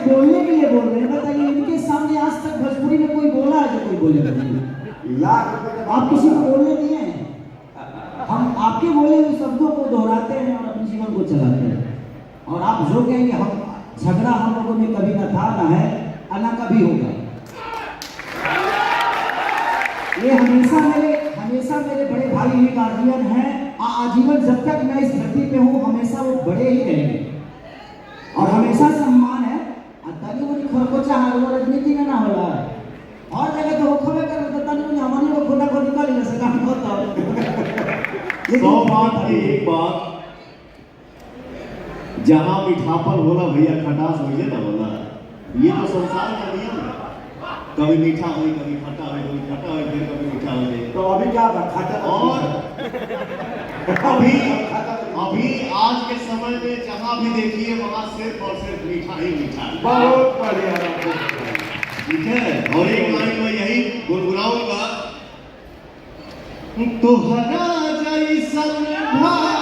बोलने के लिए बोल रहे हैं। बताइए इनके सामने आज तक भोजपुरी में कोई बोला है जो कोई बोले? लाख रुपए आप किसी को बोलने दिए हैं? हम आपके बोले हुए शब्दों को दोहराते हैं और अपने जीवन को चलाते हैं। और आप जो कहेंगे, हम झगड़ा हम लोगों में कभी ना था, ना है और ना कभी होगा। ये हमेशा मेरे बड़े भाई ही गार्जियन हैं। आजीवन जब तक मैं इस धरती पे हूँ हमेशा वो बड़े ही रहेंगे और हमेशा सम्मान है। तनी मुझे खरकोचा राजनीति में ना होला और जगह तो खबे कर तनी मुझे हमारी को खोदा खोदी कर ले सका होता। सौ बात की एक बात, जहां मीठापन होला भैया खटास होइए ना होला। ये तो संसार का नियम है, कभी मीठा हो कभी खट्टा हो, कभी खट्टा हो फिर कभी मीठा हो जाए। तो अभी क्या खाता और अभी आज के समय में जहां भी देखिए वहां सिर्फ और सिर्फ मीठा ही मीठा। बहुत बढ़िया। ठीक है, और एक लाइन में यही गुनगुनाऊंगा, तुहरा जैसन भाई